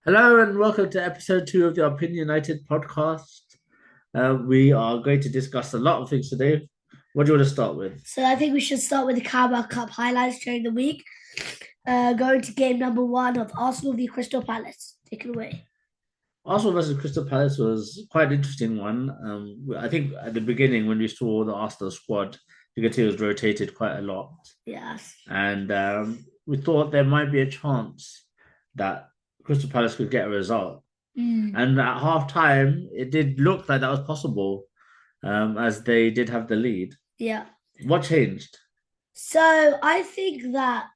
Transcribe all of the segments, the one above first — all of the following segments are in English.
Hello and welcome to episode 2 of the Opinunited podcast. We are going to discuss a lot of things today. What do you want to start with? So I think we should start with the Carabao Cup highlights during the week. Going to game number one of Arsenal v Crystal Palace. Take it away. Arsenal versus Crystal Palace was quite an interesting one. I think at the beginning, when we saw the Arsenal squad, you could see it was rotated quite a lot. Yes. And we thought there might be a chance that Crystal Palace could get a result. Mm. And at half time, it did look like that was possible, as they did have the lead. Yeah. What changed? So I think that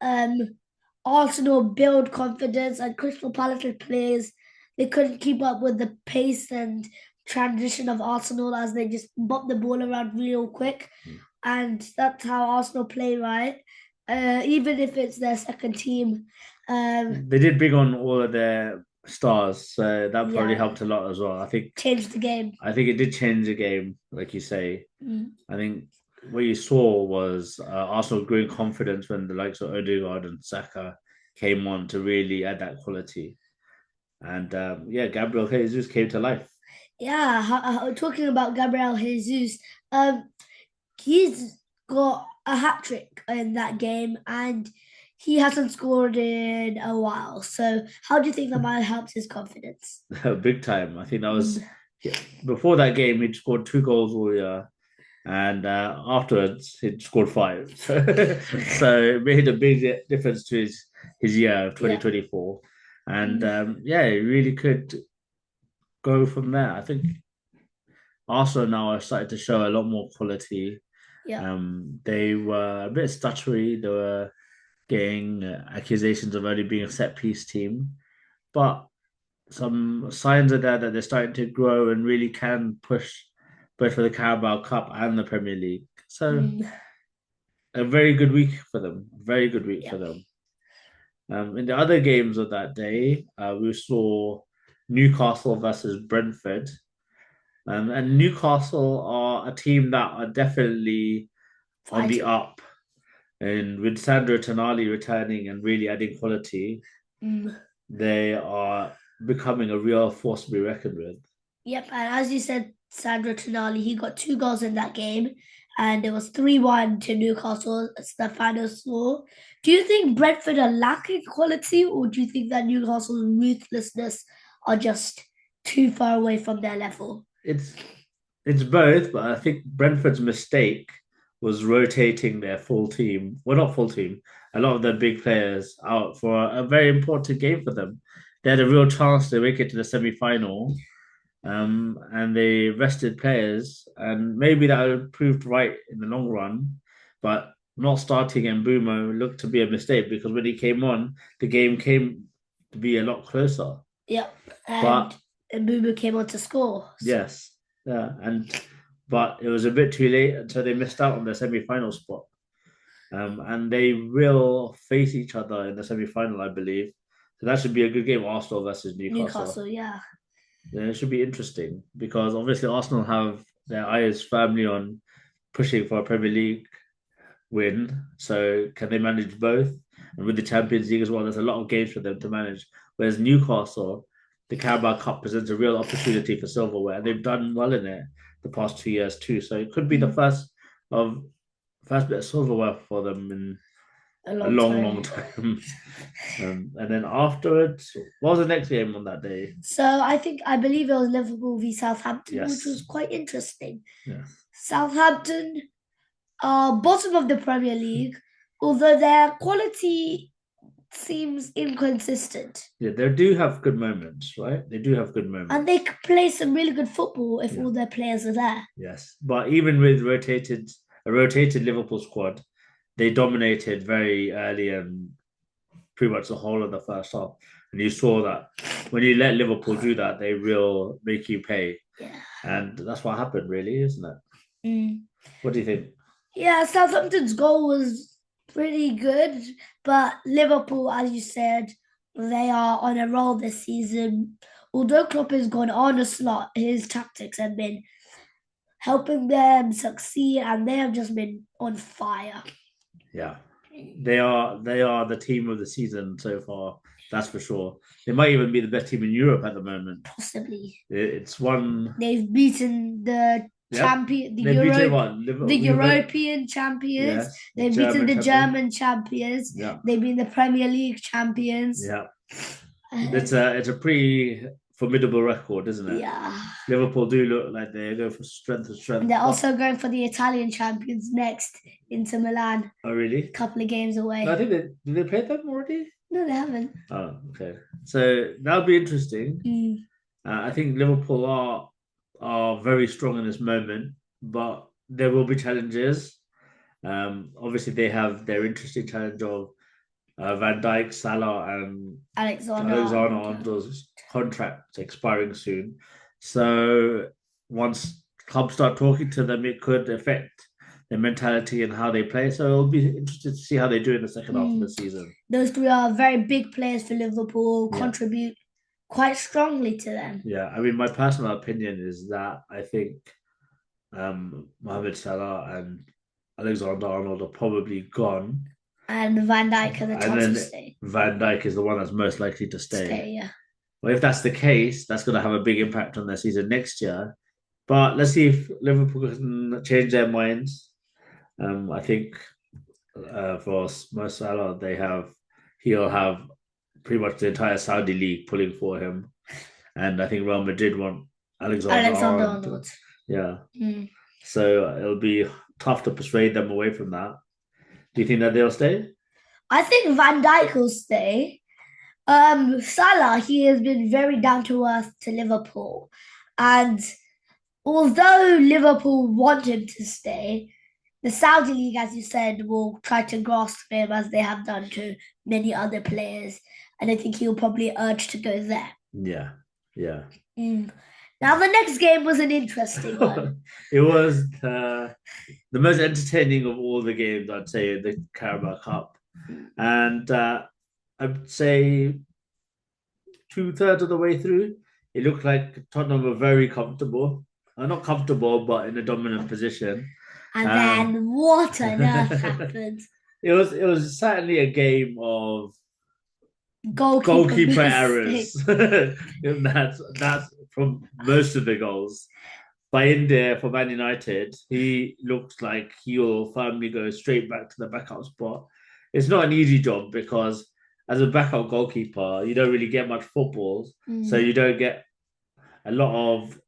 Arsenal build confidence and Crystal Palace players they couldn't keep up with the pace and transition of Arsenal as they just bop the ball around real quick, and that's how Arsenal play, right? Even if it's their second team, They did bring on all of their stars, so that probably yeah, helped a lot as well. changed the game. I think it did change the game, like you say. Mm. I think what you saw was Arsenal growing confidence when the likes of Odegaard and Saka came on to really add that quality. And yeah, Gabriel Jesus came to life. Yeah, talking about Gabriel Jesus, um, he's got a hat trick in that game, and he hasn't scored in a while. So, how do you think that might have helped his confidence? Big time. I think that Mm. was yeah, before that game. He'd scored 2 goals all year, and afterwards he'd scored five. So it made a big difference to his year of Yeah. 2024. And Mm. yeah, it really could go from there. I think Arsenal now are starting to show a lot more quality. Yeah. They were a bit stuttery. They were getting accusations of only being a set piece team, but some signs are there that they're starting to grow and really can push both for the Carabao Cup and the Premier League. So Mm. a very good week for them. A very good week Yeah. for them. In the other games of that day, we saw Newcastle versus Brentford. And Newcastle are a team that are definitely on the Fighting. up. And with Sandro Tonali returning and really adding quality, Mm. they are becoming a real force to be reckoned with. Yep, and as you said, Sandro Tonali, he got two goals in that game, and it was 3-1 to Newcastle. It's the final score. Do you think Brentford are lacking quality, or do you think that Newcastle's ruthlessness are just too far away from their level? It's it's both, but I think Brentford's mistake was rotating their full team. Well, not full team, a lot of their big players out for a very important game for them. They had a real chance to make it to the semi-final, and they rested players, and maybe that proved right in the long run. But not starting Mbumo looked to be a mistake because when he came on, the game came to be a lot closer. Yep, But and Mbeumo came on to score. So, yes, yeah, and but it was a bit too late, and so they missed out on their semi-final spot. And they will face each other in the semi-final, I believe. So that should be a good game, Arsenal versus Newcastle. Newcastle, yeah. Yeah, it should be interesting because obviously Arsenal have their eyes firmly on pushing for a Premier League win. So can they manage both? And with the Champions League as well, there's a lot of games for them to manage. Whereas Newcastle, the Carabao Cup presents a real opportunity for silverware, and they've done well in it the past 2 years too. So it could be the Mm, of first bit of silverware for them in a a long long, time. long time. And then afterwards, what was the next game on that day? So I believe it was Liverpool v Southampton, which Yes, was quite interesting. yes. Southampton bottom of the Premier League, although their quality seems inconsistent. Yeah, they do have good moments, right? They do have good And they moments. could play some really good football if Yeah, all their players are there. yes. But even with a rotated Liverpool squad, they dominated very early and pretty much the whole of the first half. And you saw that when you let Liverpool do that, they will make you pay. Yeah. And that's what happened, really, isn't it? Mm. What do you think? Yeah, Southampton's goal was pretty good, but Liverpool, as you said, they are on a roll this season. Although Klopp has gone on a slot, his tactics have been helping them succeed, and they have just been on fire. Yeah. They are the team of the season so far. That's for sure. They might even be the best team in Europe at the moment. Possibly. It's one. They've beaten the Yep. champion, They beat it what? The Liverpool, European champions. yes, the They've beaten German the champion. German champions. Yeah, They've been the Premier League champions. yeah. Um, It's a pretty formidable record, isn't it? yeah. Liverpool do look like they go for strength to And strength. they're also going for the Italian champions next into Milan. Oh, really? A couple of games away. No, I think they played them already. No, they haven't. Oh, okay. So that'll be interesting. I think Liverpool are very strong in this moment, but there will be challenges. Obviously, they have their interesting challenge of Van Dijk, Salah, and Alexander-Arnold's contract expiring soon. So once clubs start talking to them, it could affect their mentality and how they play. So it'll be interesting to see how they do in the second half of the season. Those three are very big players for Liverpool, contribute quite strongly to them. Yeah, I mean, my personal opinion is that I think Mohamed Salah and Alexander-Arnold are probably gone. And Van Dijk has a chance to stay. Van Dijk is the one that's most likely to stay. Yeah. Well, if that's the case, that's going to have a big impact on their season next year. But let's see if Liverpool can change their minds. I think for Mo Salah, he'll have pretty much the entire Saudi league pulling for him, and I think Real Madrid want Alexander-Arnold. Yeah. So it'll be tough to persuade them away from that. Do you think that they'll stay? I think Van Dijk will stay. Salah, he has been very down to earth to Liverpool, and although Liverpool want him to stay, the Saudi league, as you said, will try to grasp him as they have done to many other players, and I think he'll probably urge to go there. Yeah, yeah. Now the next game was an interesting one. It was the most entertaining of all the games, I'd say, the Carabao Cup, and I'd say 2/3 of the way through, it looked like Tottenham were very comfortable. Not comfortable, but in a dominant position. And then what on earth happened? It was certainly a game of goalkeeper errors. that's from most of the goals. But in there for Man United, he looks like he'll firmly go straight back to the backup spot. It's not an easy job because as a backup goalkeeper, you don't really get much footballs, so you don't get a lot of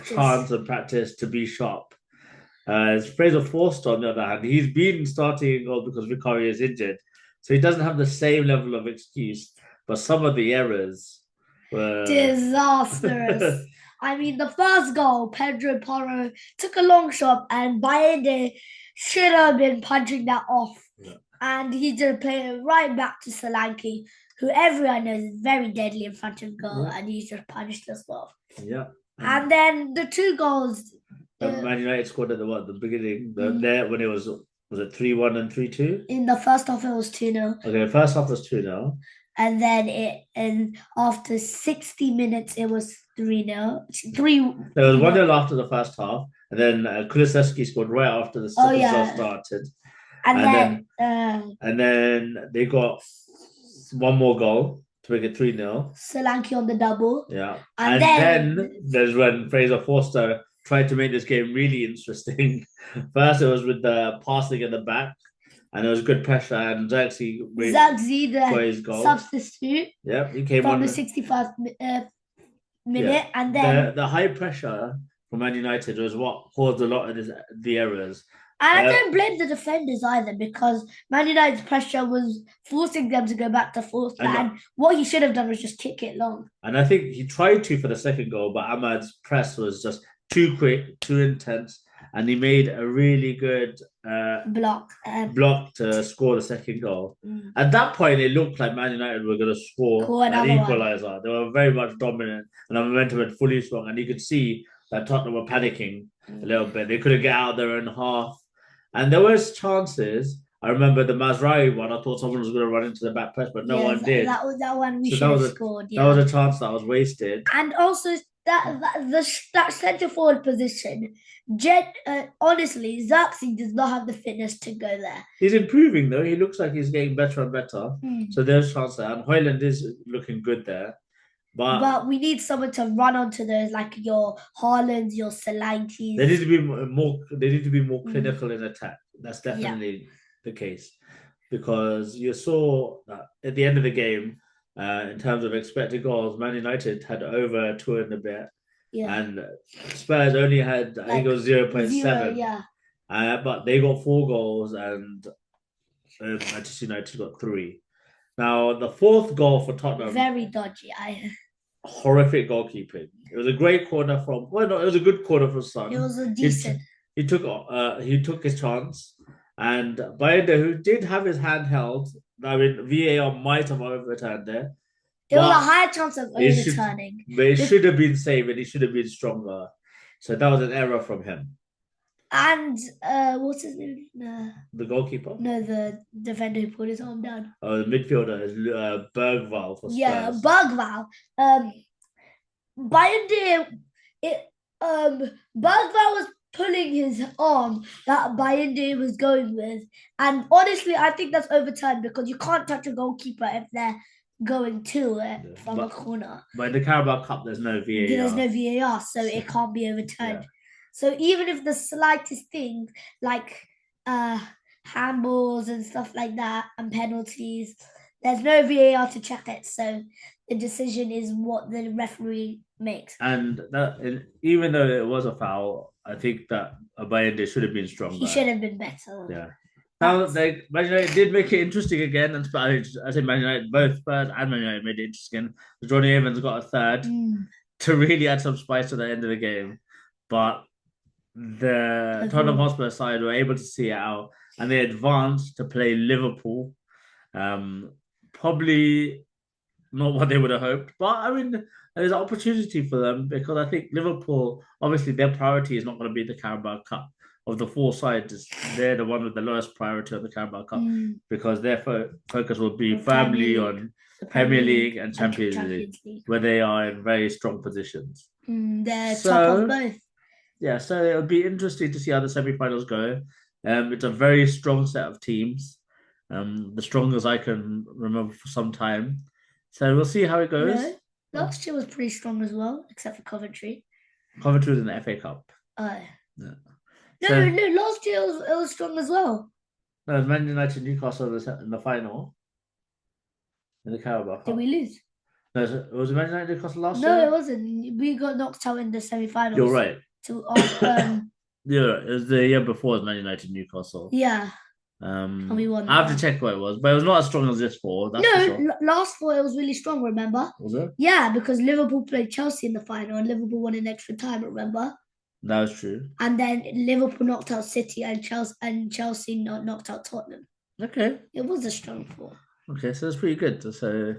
chance and practice to be sharp. Fraser Forster, on the other hand, he's been starting goal because Vicario is injured, so he doesn't have the same level of excuse. But some of the errors were disastrous. I mean, the first goal, Pedro Porro took a long shot, and Baende should have been punching that off. Yeah. And he just played it right back to Solanke, who everyone knows is very deadly in front of goal, and he's just punished as well. Yeah. And then the two goals. Man United scored at the beginning, there when it was it 3-1 and 3-2? In the first half, it was 2-0. Okay, first half was 2-0. And then after 60 minutes, it was 3-0. There was 1-0 after the first half, and then Kulusevski scored right after the second half started. And then they got one more goal to make it 3-0. Solanke on the double. Yeah. And then there's when Fraser Forster tried to make this game really interesting. First, it was with the passing at the back, and it was good pressure, and Zirkzee got his goal. Substitute. Yep, he came from on the 61st minute, and then the high pressure from Man United was what caused a lot of the errors. And I don't blame the defenders either, because Man United's pressure was forcing them to go back to Forster, and what he should have done was just kick it long. And I think he tried to for the second goal, but Ahmad's press was just too quick, too intense, and he made a really good block to score the second goal. At that point, it looked like Man United were going to score an equaliser. They were very much dominant, and the momentum had fully swung, and you could see that Tottenham were panicking a little bit. They couldn't get out of their own half, and there was chances. I remember the Mazraoui one. I thought someone was going to run into the back press, but no one did. That one we should have scored. That was a chance that was wasted. And also, that centre forward position, honestly, Xerxes does not have the fitness to go there. He's improving though. He looks like he's getting better and better. So there's chance there. And Hoyland is looking good there. But we need someone to run onto those, like your Haalands, your Solanke's. They need to be more. They need to be more clinical in attack. That's definitely the case, because you saw that at the end of the game, in terms of expected goals, Man United had over two and a bit, and Spurs only had I think it was 0.7. Yeah. But they got 4 goals and Manchester United got 3. Now the fourth goal for Tottenham, very dodgy. Horrific goalkeeping. It was a great corner from. Well, no, it was a good corner from Son. It was a decent. He took his chance, and Bayenda, who did have his hand held, I mean VAR might have overturned there. It was a high chance of overturning. But it should have been saved, and he should have been stronger. So that was an error from him. And what's his name? The goalkeeper? No, the defender who put his arm down. Oh, the midfielder is Bergval for Spurs. Yeah, Bergval. Bayern Bergval was pulling his arm that Bayern was going with. And honestly, I think that's overturned because you can't touch a goalkeeper if they're going to it from a corner. But in the Carabao Cup, there's no VAR. There's no VAR, so it can't be overturned. Yeah. So even if the slightest thing like handballs and stuff like that and penalties, there's no VAR to check it. So the decision is what the referee makes. And even though it was a foul, I think that Bayende should have been stronger. He should have been better. Yeah. Now, Man United did make it interesting again, and I say Man United, both Spurs and Man United made it interesting. Johnny Evans got a third to really add some spice to the end of the game, but the Tottenham Hotspur side were able to see it out, and they advanced to play Liverpool. Probably not what they would have hoped, but I mean, there's an opportunity for them because I think Liverpool, obviously, their priority is not going to be the Carabao Cup. Of the 4 sides, they're the one with the lowest priority of the Carabao Cup because their focus will be firmly on the Premier League and Champions League, where they are in very strong positions. They're top of both. Yeah, so it'll be interesting to see how the semi-finals go. It's a very strong set of teams, the strongest I can remember for some time. So we'll see how it goes. No, last year was pretty strong as well, except for Coventry. Coventry was in the FA Cup. Oh. Yeah. No, last year it was strong as well. No, it was Man United Newcastle in the final. In the Carabao Cup. Did we lose? No, it was Man United Newcastle last year? No, it wasn't. We got knocked out in the semi-finals. You're right. Yeah, it was the year before Man United Newcastle. Yeah. And we won. I have to check what it was, but it was not as strong as this 4. That's no, for sure. Last 4 it was really strong. Remember? Was it? Yeah, because Liverpool played Chelsea in the final, and Liverpool won in extra time. Remember? That was true. And then Liverpool knocked out City, and Chelsea knocked out Tottenham. Okay. It was a strong 4. Okay, so that's pretty good. So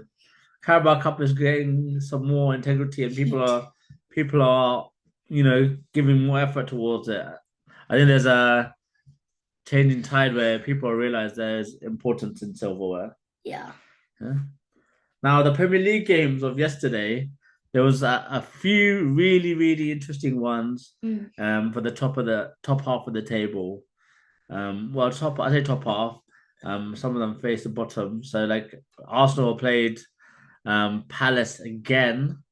Carabao Cup is getting some more integrity, and people are giving more effort towards it. I think there's a changing tide where people realize there's importance in silverware. Yeah. Now the Premier League games of yesterday, there was a few really, really interesting ones for the top half of the table. I say top half. Some of them face the bottom. So like Arsenal played Palace again,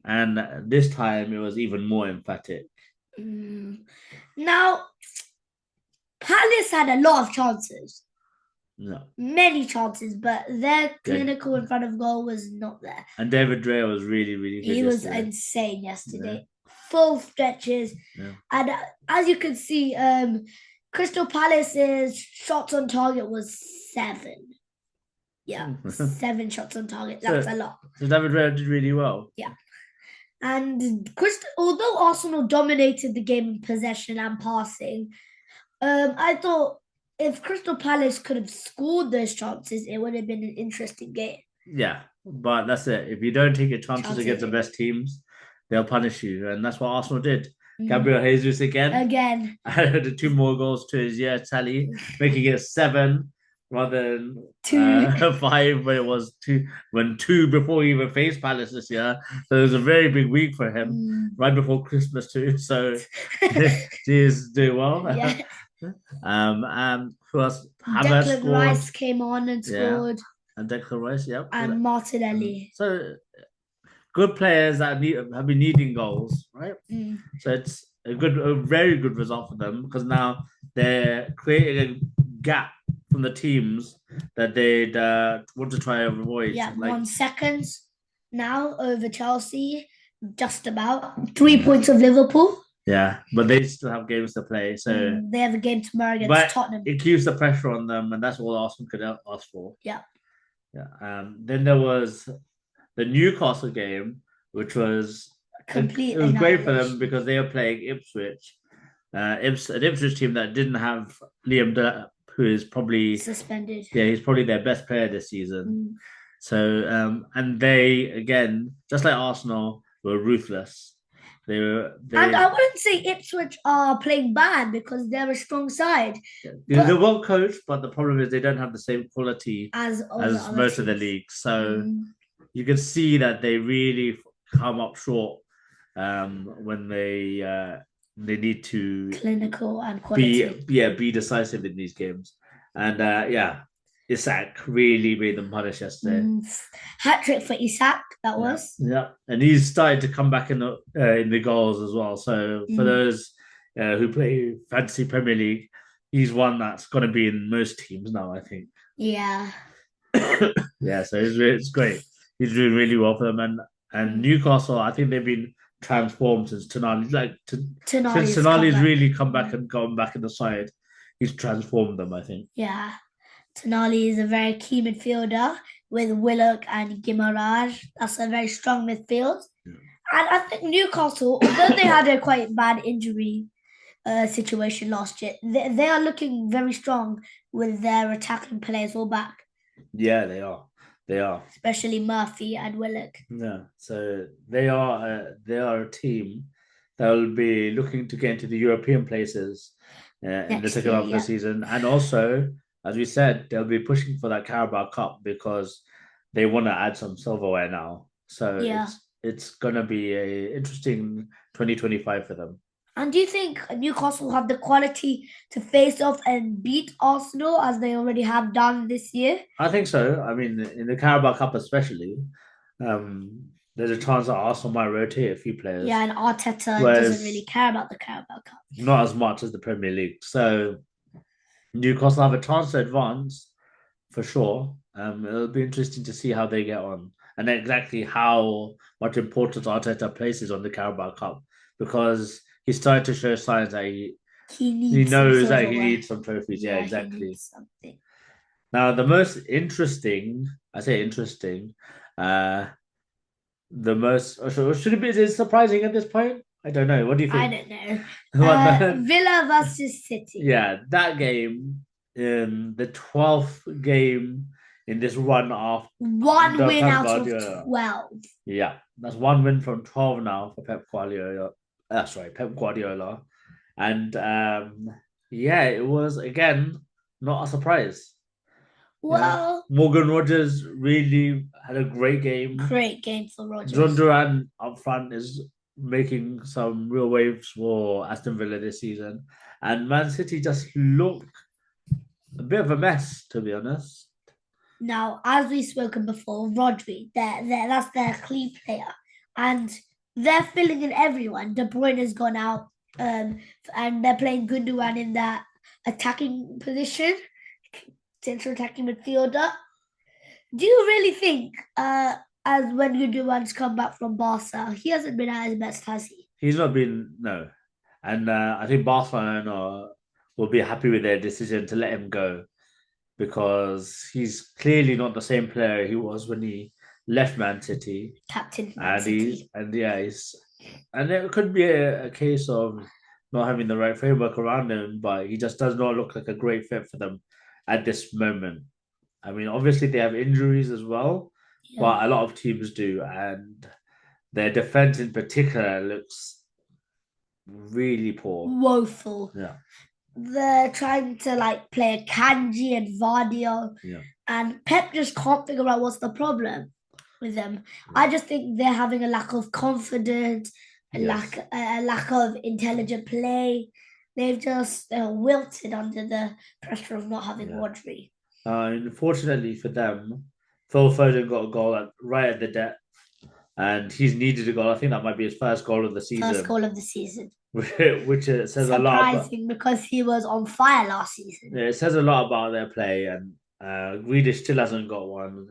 and this time it was even more emphatic. Now, Palace had a lot of chances. No. Many chances, but their clinical in front of goal was not there. And David Rea was really, really good. He was insane yesterday. Yeah. Full stretches. Yeah. And as you can see, Crystal Palace's shots on target was 7. Yeah, 7 shots on target. That's a lot. So David Rea did really well. Yeah. And although Arsenal dominated the game in possession and passing, I thought if Crystal Palace could have scored those chances, it would have been an interesting game. Yeah, but that's it. If you don't take your chances against the best teams, they'll punish you. And that's what Arsenal did. Gabriel Jesus again. Added 2 more goals to his tally, making it 7. rather than Two. five when it was two when two before he even faced Palace this year. So it was a very big week for him, Mm. right before Christmas too. So he's doing well. Yeah. Who else? Havertz Declan scored, Rice came on and yeah, scored, and Declan Rice, yep. and Martinelli. So good players that have been needing goals, right? Mm. So it's a very good result for them because now they're creating a gap from the teams that they'd want to try and avoid. Yeah, Like, 1 second now over Chelsea, just about 3 points of Liverpool. yeah, but they still have games to play. So, They have a game tomorrow against but Tottenham. it keeps the pressure on them, and that's all Arsenal could ask for. Yeah, Yeah. Then there was the Newcastle game, which was it complete was great for them annihilation. because they were playing Ipswich, an Ipswich team that didn't have Liam Delap, who is probably Suspended. yeah, he's probably their best player this season. Mm. So and they again, just like Arsenal, were ruthless. And They I wouldn't say Ipswich are playing bad because they're a strong side, they're but well coached, but the problem is they don't have the same quality as all the as other most of the teams. leagues. So Mm. you can see that they really come up short when they need to Clinical and quality. be decisive in these games. And yeah, Isak really made them punish yesterday. Hat trick for Isak, that Yeah, was. yeah, and he's started to come back in the goals as well. So for Mm. those who play fantasy Premier League, he's one that's going to be in most teams now. I think. Yeah. Yeah, so it's great. He's doing really well for them, and Mm. Newcastle. I think they've been transformed since Tonali. Since Tonali's Tonali's comeback. really come back Mm. and gone back in the side, he's transformed them. I think. Yeah. Tonali is a very key midfielder with Willock and Guimaraes. That's a very strong midfield. And I think Newcastle, although they had a quite bad injury situation last year, they are looking very strong with their attacking players all back, Yeah, they are. They are. especially Murphy and Willock. Yeah. So they are a team that will be looking to get into the European places in the Next second year. half of the Yeah. season, and also, as we said, they'll be pushing for that Carabao Cup because they want to add some silverware now. So Yeah. it's gonna be a interesting 2025 for them. And do you think Newcastle have the quality to face off and beat Arsenal as they already have done this year? I think so. I mean, in the Carabao Cup especially, there's a chance that Arsenal might rotate a few Yeah, players, and Arteta doesn't whereas really care about the Carabao Cup. not as much as the Premier League. So Newcastle have a chance to advance for sure. It'll be interesting to see how they get on and exactly how much importance Arteta places on the Carabao Cup because he's starting to show signs that He he needs some knows that he silverware. needs some trophies. Yeah, Yeah, he exactly. needs something. Now, the most interesting, I say interesting, uh, the most, or should it be, is it surprising at this point? I don't know. What do you I think? don't know. What Villa versus City. yeah, that game, the 12th game in this run after One win Pep out of Guardiola. 12. Yeah, that's one win from 12 now for Pep Guardiola. That's right, Pep Guardiola. And yeah, it was again not a surprise. Yeah. Well, Morgan Rogers really had a great game. great game for John Rodgers. Duran up front is making some real waves for Aston Villa this season. And Man City just look a bit of a mess, to be honest. Now, as we've spoken before, Rodri, that's their key player. And they're filling in everyone. De Bruyne has gone out, and they're playing Gundogan in that attacking position, central attacking midfielder. Do you really think, as when Gundogan's come back from Barca, he hasn't been at his best, has he? He's not been, no. And I think Barcelona will be happy with their decision to let him go because he's clearly not the same player he was when he left Man City. Captain Man City. And it could be a case of not having the right framework around him, but he just does not look like a great fit for them at this moment. I mean, obviously they have injuries as well, Yeah. but a lot of teams do, and their defense in particular looks really poor. Woeful. Yeah. they're trying to like play Kanji and Vardio, Yeah, and Pep just can't figure out what's the problem with them. yeah, I just think they're having a lack of confidence, yes, a lack of intelligent play. They've just wilted under the pressure of not having yeah. Rodri. Unfortunately for them, Phil Foden got a goal right at the death, and he's needed a goal. I think that might be his first goal of the First season, goal of the season. which says a lot about. Surprising because he was on fire last season. Yeah, it says a lot about their play, and Grealish still hasn't got one,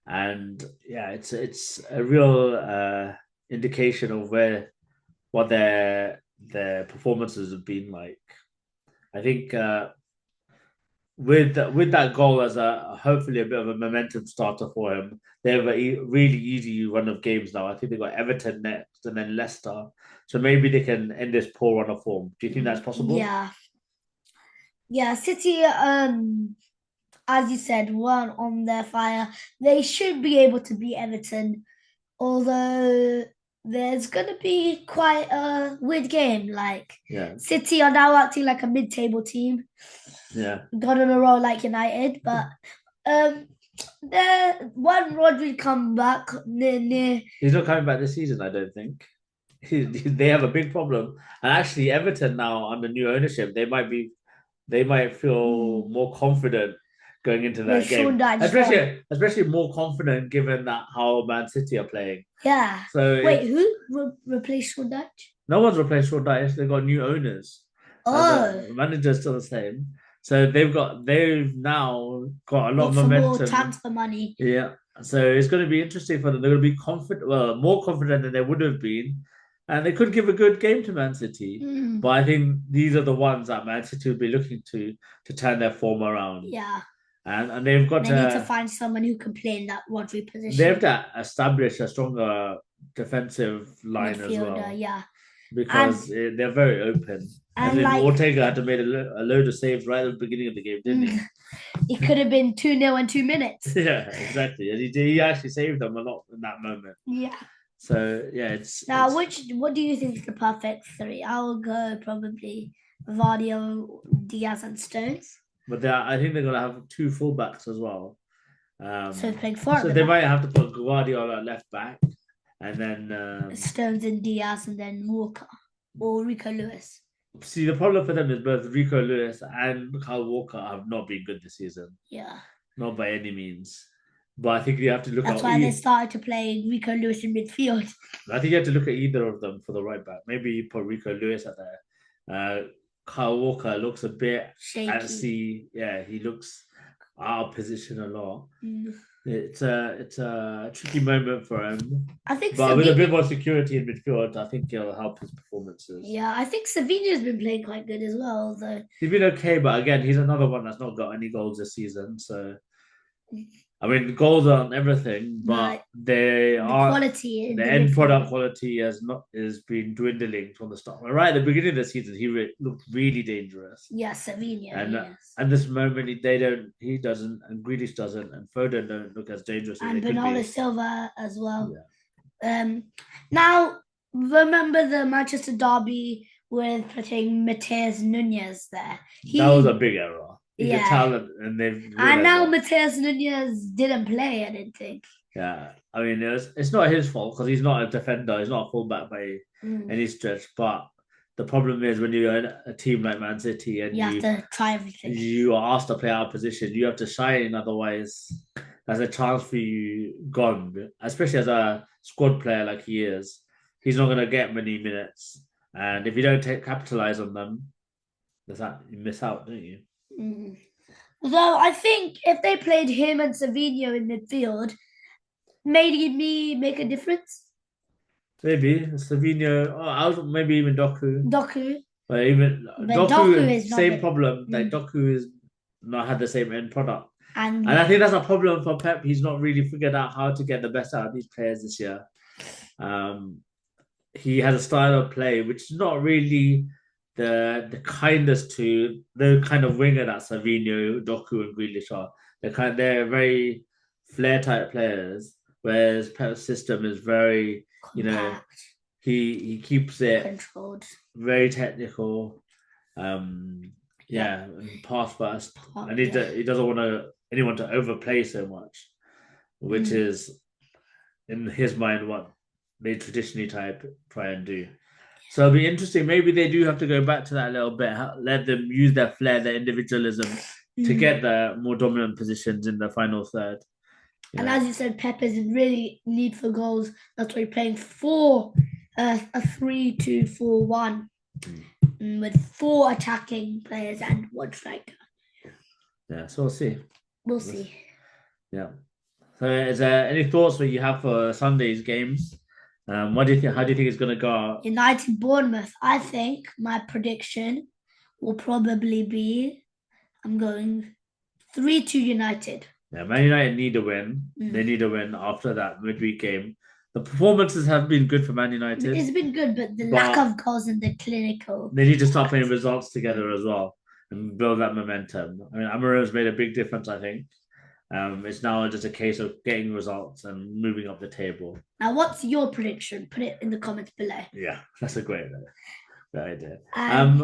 and yeah, it's a real indication of where what their performances have been like. I think with that goal as a hopefully a bit of a momentum starter for him, they have a really easy run of games now. I think they've got Everton next and then Leicester, so maybe they can end this poor run of form. Do you think that's possible? Yeah, yeah. City, as you said, weren't on their fire. They should be able to beat Everton, although there's gonna be quite a weird game. Like Yeah, City are now acting like a mid-table team, yeah. got on a roll like United, but um, the one Rodri come back near. He's not coming back this season, I don't think. They have a big problem. And actually, Everton now under new ownership, they might feel Hmm, more confident going into with that Sean game, Dyche gone. especially more confident given that how Man City are playing. Yeah. So Wait, it who replaced Sean Dyche? no one's replaced Sean Dyche. They've got new owners. Oh, The manager's still the same. So they've now got a lot of look for more momentum. transfer money. Yeah. So it's going to be interesting for them. They're going to be confident, well, more confident than they would have been. And they could give a good game to Man City. Mm, But I think these are the ones that Man City will be looking to turn their form around. yeah. And they've got They need to to find someone who can play in that Rodri they have position, to establish a stronger defensive line as midfielder. well Yeah, and because they're very open. I and think like Ortega had to make a load of saves right at the beginning of the game, didn't he? it could have been 2-0 in 2 minutes. Yeah, exactly. And he actually saved them a lot in that moment. Yeah. So yeah, Now, what do you think is the perfect three? I'll go probably Vardio, Diaz, and Stones. but I think they're gonna have two fullbacks as well. So Um, playing four at so the they might back, have to put Guardiola at left back, and then Stones and Diaz, and then Walker or Rico Lewis. see the problem for them is both Rico Lewis and Kyle Walker have not been good this season, Yeah. not by any means. But I think you have to look That's at why they started to play Rico Lewis in midfield. I think you have to look at either of them for the right back. Maybe you put Rico Lewis at there. Kyle Walker looks a bit Shaky. antsy. Yeah, he looks out of position a lot. Mm. It's a tricky moment for him, I think but with a bit Savini. more security in midfield, I think it'll help his performances. Yeah, I think Savini's been playing quite good as well. Though He's been okay, but again, he's another one that's not got any goals this season. So I mean, goals aren't everything, but like they the are quality in the the end product midfield. quality has not is been dwindling from the start. Right at the beginning of the season, looked really dangerous, Yeah, Savini, and yes. at this moment they don't, he doesn't, and Grealish doesn't, and Foden don't look as dangerous as they And could Bernardo be. Silva as well. Yeah, Um, Now remember the Manchester derby with putting Mateus Nunez there. that was a He, big error. You could yeah, tell, and they've and realized now that. Mateus Nunez didn't play. I didn't think. Yeah, I mean it's not his fault because he's not a defender, he's not a fullback by Mm. any stretch. But the problem is when you're in a team like Man City and You have to try everything. you are asked to play out of position, you have to shine. Otherwise, there's a chance for you gone. Especially as a squad player like he is, he's not going to get many minutes. And if you don't capitalize on them, there's that you miss out, don't you? Mm. Though I think if they played him and Savinho in midfield, maybe make a difference. Maybe Savinho, I was maybe even Doku. Doku, But even but Doku Doku, is not same the problem. Like mm. Doku is not had the same end product. And and I think that's a problem for Pep. He's not really figured out how to get the best out of these players this year. Um, he has a style of play which is not really the kindest to the kind of winger that Savinho, Doku, and Grealish are. They're very flair type players, whereas Pep's system is very, you know, compact, he keeps it controlled. very technical. Um, Yeah, and pass first, and Yeah. he doesn't want anyone to overplay so much, which Mm. is in his mind what they traditionally try and do. So it'll be interesting. Maybe they do have to go back to that a little bit, let them use their flair, their individualism to get the more dominant positions in the final third. And Yeah. as you said, Pep is in really need for goals. That's why he's playing for a 3-2-4-1 with 4 attacking players and 1 striker. Yeah, so we'll see. We'll see. Yeah. So, is there any thoughts that you have for Sunday's games? What do you think? How do you think it's going to go out? United Bournemouth. I think my prediction will probably be I'm going 3-2 United. Yeah, Man United need a win. They need a win after that midweek game. The performances have been good for Man United. It's been good, but the lack of goals in the clinical. They need to start playing results together as well and build that momentum. I mean, Amaro's made a big difference, I think. It's now just a case of getting results and moving up the table. Now, what's your prediction? Put it in the comments below. Yeah, that's a great idea. And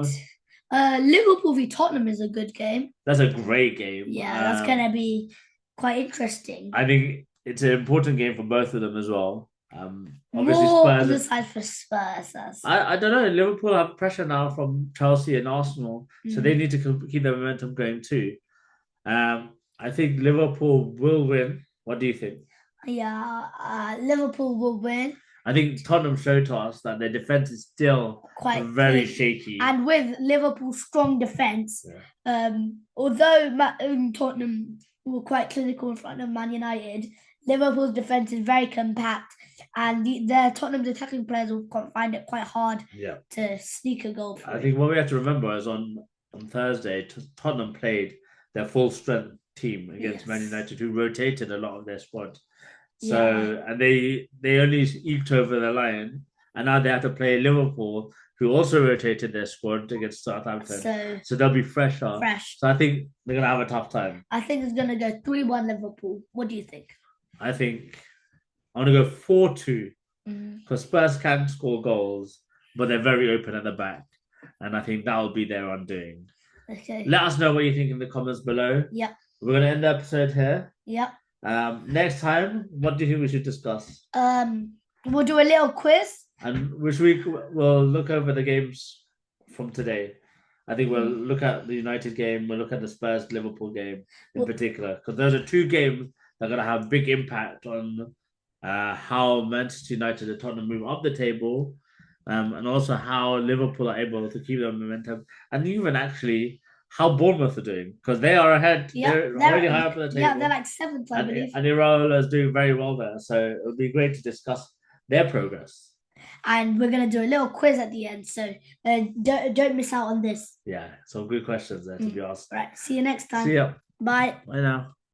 Liverpool v Tottenham is a good game. That's a great game. Yeah, that's going to be quite interesting. I think it's an important game for both of them as well. Obviously, More Spurs on the side for Spurs. I don't know. Liverpool have pressure now from Chelsea and Arsenal, so they need to keep their momentum going too. I think Liverpool will win. What do you think? Yeah, Liverpool will win. I think Tottenham showed to us that their defense is still quite very shaky. And with Liverpool's strong defense, although Tottenham were quite clinical in front of Man United, Liverpool's defense is very compact, and their Tottenham's attacking players will find it quite hard to sneak a goal. I think what we have to remember is on Thursday, Tottenham played their full strength team against Man United, who rotated a lot of their squad. So and they only eked over the line, and now they have to play Liverpool, who also rotated their squad against Southampton. So they'll be fresher. So I think they're gonna have a tough time. I think it's gonna go 3-1 Liverpool. What do you think? I think I'm gonna go 4-2 because Spurs can score goals, but they're very open at the back, and I think that will be their undoing. Okay. Let us know what you think in the comments below. Yep. We're gonna end the episode here. Yep. Next time, what do you think we should discuss? We'll do a little quiz. And which week we'll look over the games from today. I think we'll look at the United game, we'll look at the Spurs Liverpool game in particular, because those are 2 games that are going to have big impact on how Manchester United and Tottenham move up the table, and also how Liverpool are able to keep their momentum, and even actually how Bournemouth are doing, because they are ahead. Yeah, they're already high up on the table. Yeah, they're like 7th, I believe. And Iraola is doing very well there, so it would be great to discuss their progress. And we're going to do a little quiz at the end, so don't miss out on this. Yeah, some good questions there to be asked. Right, see you next time. See ya. Bye. Bye now.